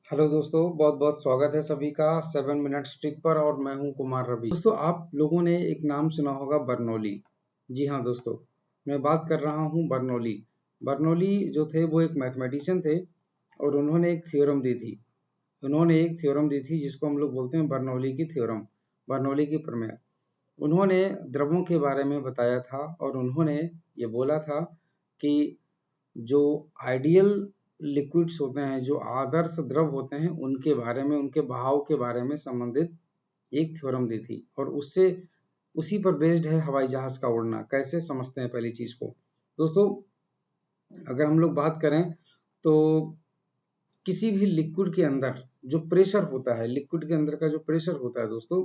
Hello दोस्तों, बहुत बहुत स्वागत है सभी का 7 मिनट ट्रिक पर। और मैं हूं कुमार रवि। दोस्तों, आप लोगों ने एक नाम सुना होगा, बर्नौली। जी हाँ दोस्तों, मैं बात कर रहा हूं बर्नौली। बर्नौली जो थे वो एक मैथमेटिशियन थे और उन्होंने एक थ्योरम दी थी। जिसको हम लोग बोलते हैं बर्नौली की थ्योरम, बर्नौली की प्रमेय। उन्होंने द्रवों के बारे में बताया था और उन्होंने ये बोला था कि जो आइडियल लिक्विड्स होते हैं, जो आदर्श द्रव होते हैं, उनके बारे में, उनके बहाव के बारे में संबंधित एक थ्योरम दी थी। और उससे उसी पर बेस्ड है हवाई जहाज का उड़ना। कैसे समझते हैं पहली चीज को दोस्तों। अगर हम लोग बात करें तो किसी भी लिक्विड के अंदर जो प्रेशर होता है, लिक्विड के अंदर का जो प्रेशर होता है दोस्तों,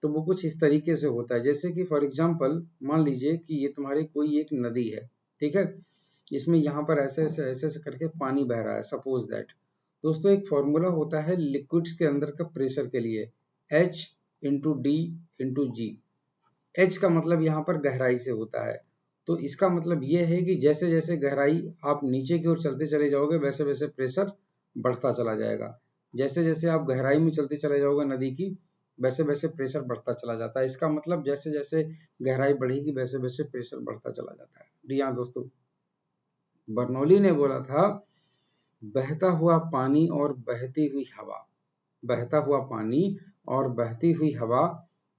तो वो कुछ इस तरीके से होता है। जैसे कि फॉर एग्जांपल मान लीजिए कि ये तुम्हारी कोई एक नदी है, ठीक है। इसमें यहाँ पर ऐसे ऐसे ऐसे ऐसे करके पानी बह रहा है, सपोज दैट। दोस्तों, एक फॉर्मूला होता है लिक्विड्स के अंदर का प्रेशर के लिए, H इंटू डी इंटू जी। H का मतलब यहाँ पर गहराई से होता है। तो इसका मतलब ये है कि जैसे जैसे गहराई आप नीचे की ओर चलते चले जाओगे, वैसे वैसे प्रेशर बढ़ता चला जाएगा। जैसे जैसे आप गहराई में चलते चले जाओगे नदी की, वैसे वैसे प्रेशर बढ़ता चला जाता है। इसका मतलब जैसे जैसे गहराई बढ़ेगी, वैसे वैसे प्रेशर बढ़ता चला जाता है। जी हाँ दोस्तों, बर्नौली ने बोला था बहता हुआ पानी और बहती हुई हवा, बहता हुआ पानी और बहती हुई हवा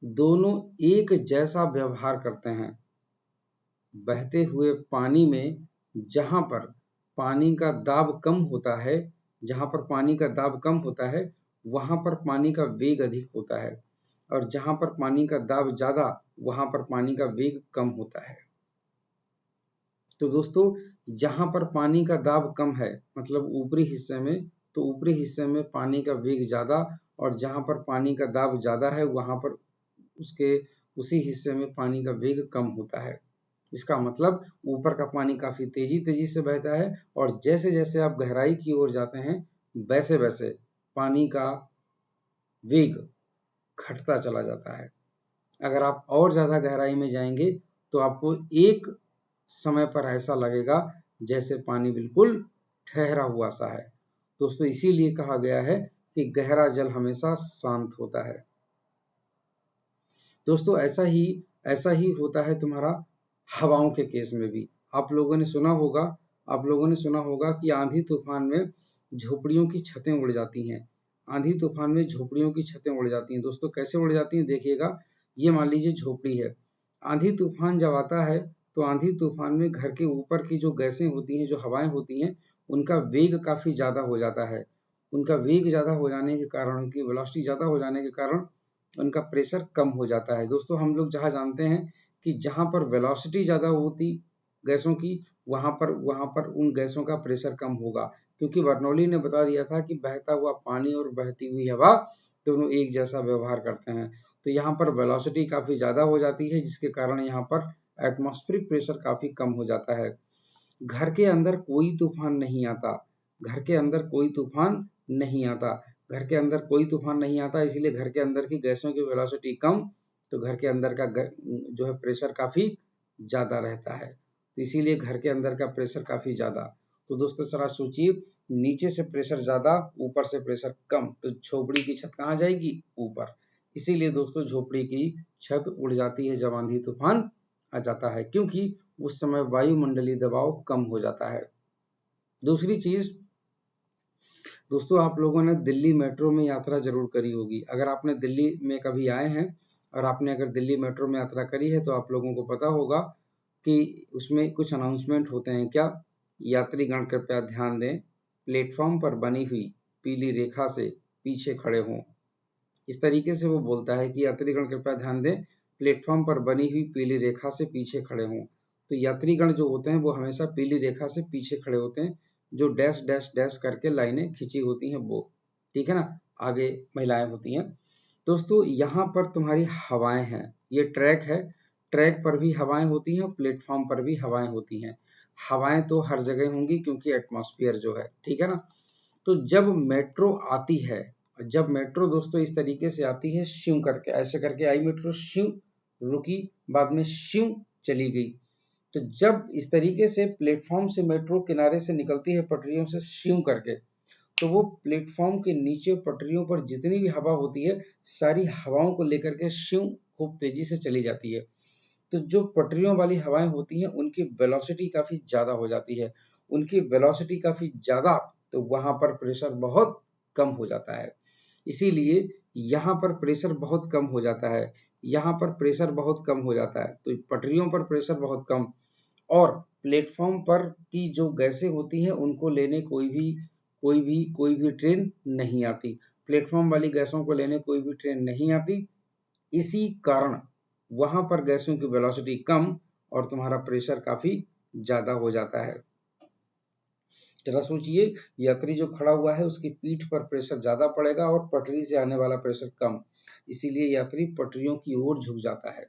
दोनों एक जैसा व्यवहार करते हैं। बहते हुए पानी में जहां पर पानी का दाब कम होता है, जहां पर पानी का दाब कम होता है, वहां पर पानी का वेग अधिक होता है। और जहां पर पानी का दाब ज्यादा, वहां पर पानी का वेग कम होता है। तो दोस्तों, जहां पर पानी का दाब कम है, मतलब ऊपरी हिस्से में, तो ऊपरी हिस्से में पानी का वेग ज्यादा। और जहां पर पानी का दाब ज्यादा है, वहां पर उसके उसी हिस्से में पानी का वेग कम होता है। इसका मतलब ऊपर का पानी काफी तेजी तेजी से बहता है, और जैसे जैसे आप गहराई की ओर जाते हैं, वैसे वैसे पानी का वेग घटता चला जाता है। अगर आप और ज्यादा गहराई में जाएंगे तो आपको एक समय पर ऐसा लगेगा जैसे पानी बिल्कुल ठहरा हुआ सा है। दोस्तों, इसीलिए कहा गया है कि गहरा जल हमेशा शांत होता है। दोस्तों, ऐसा ही होता है तुम्हारा हवाओं के केस में भी। आप लोगों ने सुना होगा, कि आंधी तूफान में झोपड़ियों की छतें उड़ जाती हैं। आंधी तूफान में झोपड़ियों की छतें उड़ जाती हैं। दोस्तों, कैसे उड़ जाती हैं देखिएगा। ये मान लीजिए झोपड़ी है। आंधी तूफान जब आता है तो आंधी तूफान में घर के ऊपर की जो गैसें होती हैं, जो हवाएं होती हैं, उनका वेग काफी ज्यादा हो जाता है। उनका वेग ज्यादा हो जाने के कारण, उनकी वेलोसिटी ज्यादा हो जाने के कारण उनका प्रेशर कम हो जाता है। दोस्तों, हम लोग जहाँ जानते हैं कि जहाँ पर वेलोसिटी ज्यादा होती गैसों की, वहां पर उन गैसों का प्रेशर कम होगा। क्योंकि बर्नौली ने बता दिया था कि बहता हुआ पानी और बहती हुई हवा दोनों एक जैसा व्यवहार करते हैं। तो यहाँ पर वेलोसिटी काफी ज्यादा हो जाती है, जिसके कारण यहाँ पर एटमॉस्फेरिक प्रेशर काफी कम हो जाता है। घर के अंदर कोई तूफान नहीं आता, घर के अंदर कोई तूफान नहीं आता, घर के अंदर कोई तूफान नहीं आता। इसीलिए घर के अंदर की गैसों की वेलोसिटी कम, तो घर के अंदर का जो है प्रेशर काफी ज्यादा रहता है। तो इसीलिए घर के अंदर का प्रेशर काफी ज्यादा। तो दोस्तों, जरा सोचिए, नीचे से प्रेशर ज्यादा, ऊपर से प्रेशर कम, तो झोपड़ी की छत कहाँ जाएगी? ऊपर। इसीलिए दोस्तों, झोपड़ी की छत उड़ जाती है जब आंधी तूफान आ जाता है, क्योंकि उस समय वायुमंडलीय दबाव कम हो जाता है। दूसरी चीज दोस्तों, आप लोगों ने दिल्ली मेट्रो में यात्रा जरूर करी होगी। अगर आपने दिल्ली में कभी आए हैं और आपने अगर दिल्ली मेट्रो में यात्रा करी है, तो आप लोगों को पता होगा कि उसमें कुछ अनाउंसमेंट होते हैं। क्या? यात्रीगण कृपया ध्यान दें, प्लेटफॉर्म पर बनी हुई पीली रेखा से पीछे खड़े हों। इस तरीके से वो बोलता है कि यात्रीगण कृपया ध्यान दें, प्लेटफॉर्म पर बनी हुई पीली रेखा से पीछे खड़े हों। तो यात्रीगण जो होते हैं वो हमेशा पीली रेखा से पीछे खड़े होते हैं, जो डैश डैश डैश करके लाइनें खींची होती हैं वो, ठीक है ना। आगे महिलाएं होती हैं। दोस्तों, यहाँ पर तुम्हारी हवाएं हैं, ये ट्रैक है। ट्रैक पर भी हवाएं होती हैं, प्लेटफॉर्म पर भी हवाएं होती हैं। हवाएं तो हर जगह होंगी क्योंकि एटमॉस्फेयर जो है, ठीक है ना। तो जब मेट्रो आती है, जब मेट्रो दोस्तों इस तरीके से आती है, श्यू करके ऐसे करके आई मेट्रो, श्यू रुकी, बाद में श्यू चली गई। तो जब इस तरीके से प्लेटफॉर्म से मेट्रो किनारे से निकलती है, पटरियों से श्यू करके, तो वो प्लेटफॉर्म के नीचे पटरियों पर जितनी भी हवा होती है सारी हवाओं को लेकर के शिव खूब तेजी से चली जाती है। तो जो पटरियों वाली हवाएं होती हैं उनकी वेलोसिटी काफी ज्यादा हो जाती है, उनकी वेलोसिटी काफी ज्यादा, तो वहां पर प्रेशर बहुत कम हो जाता है। इसीलिए यहाँ पर प्रेशर बहुत कम हो जाता है, यहाँ पर प्रेशर बहुत कम हो जाता है, तो पटरियों पर प्रेशर बहुत कम, और प्लेटफॉर्म पर की जो गैसें होती हैं उनको लेने कोई भी ट्रेन नहीं आती, प्लेटफॉर्म वाली गैसों को लेने कोई भी ट्रेन नहीं आती। इसी कारण वहां पर गैसों की वेलोसिटी कम और तुम्हारा प्रेशर काफी ज्यादा हो जाता है। जरा सोचिए, यात्री जो खड़ा हुआ है उसकी पीठ पर प्रेशर ज्यादा पड़ेगा और पटरी से आने वाला प्रेशर कम, इसीलिए यात्री पटरियों की ओर झुक जाता है,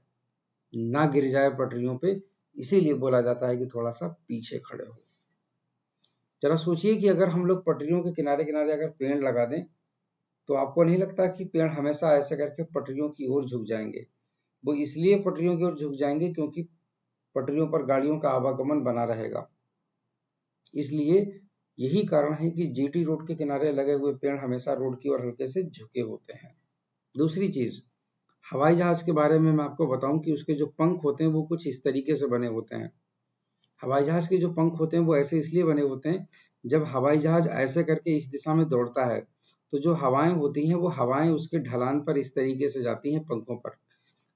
ना गिर जाए पटरियों पे, इसीलिए बोला जाता है कि थोड़ा सा पीछे खड़े हो। जरा सोचिए कि अगर हम लोग पटरियों के किनारे किनारे अगर पेड़ लगा दें तो आपको नहीं लगता कि पेड़ हमेशा ऐसे करके पटरियों की ओर झुक जाएंगे? वो इसलिए पटरियों की ओर झुक जाएंगे क्योंकि पटरियों पर गाड़ियों का आवागमन बना रहेगा, इसलिए यही कारण है कि जीटी रोड के किनारे लगे हुए पेड़ हमेशा रोड की ओर हल्के से झुके होते हैं। दूसरी चीज, हवाई जहाज के बारे में मैं आपको बताऊं कि उसके जो पंख होते हैं वो कुछ इस तरीके से बने होते हैं। हवाई जहाज के जो पंख होते हैं वो ऐसे इसलिए बने होते हैं, जब हवाई जहाज ऐसे करके इस दिशा में दौड़ता है तो जो हवाएं होती हैं वो हवाएं उसके ढलान पर इस तरीके से जाती हैं पंखों पर,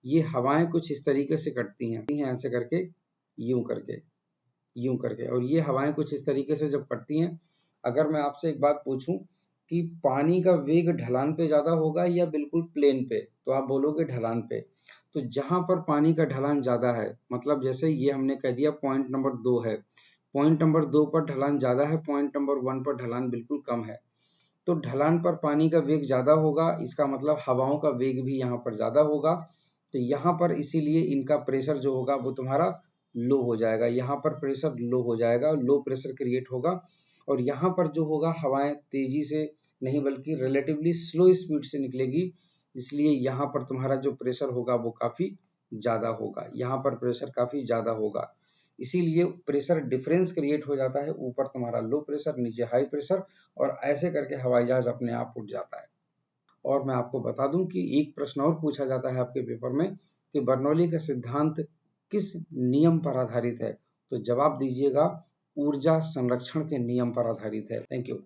ये हवाएं कुछ इस तरीके से कटती हैं ऐसे करके, यूं करके, यूं करके, और ये हवाएं कुछ इस तरीके से जब कटती हैं, अगर मैं आपसे एक बात पूछूं कि पानी का वेग ढलान पे ज्यादा होगा या बिल्कुल प्लेन पे, तो आप बोलोगे ढलान पे। तो जहां पर पानी का ढलान ज्यादा है, मतलब जैसे ये हमने कह दिया पॉइंट नंबर 2 है, पॉइंट नंबर 2 पर ढलान ज्यादा है, पॉइंट नंबर 1 पर ढलान बिल्कुल कम है, तो ढलान पर पानी का वेग ज्यादा होगा, इसका मतलब हवाओं का वेग भी यहाँ पर ज्यादा होगा, तो यहाँ पर इसीलिए इनका प्रेशर जो होगा वो तुम्हारा लो हो जाएगा, यहाँ पर प्रेशर लो हो जाएगा, लो प्रेशर क्रिएट होगा, और यहाँ पर जो होगा हवाएं तेजी से नहीं बल्कि रिलेटिवली स्लो स्पीड से निकलेगी, इसलिए यहाँ पर तुम्हारा जो प्रेशर होगा वो काफी ज्यादा होगा, यहाँ पर प्रेशर काफी ज्यादा होगा, इसीलिए प्रेशर डिफरेंस क्रिएट हो जाता है, ऊपर तुम्हारा लो प्रेशर नीचे हाई प्रेशर, और ऐसे करके हवाई जहाज अपने आप उठ जाता है। और मैं आपको बता दूं कि एक प्रश्न और पूछा जाता है आपके पेपर में कि बर्नौली का सिद्धांत किस नियम पर आधारित है, तो जवाब दीजिएगा ऊर्जा संरक्षण के नियम पर आधारित है। Thank you.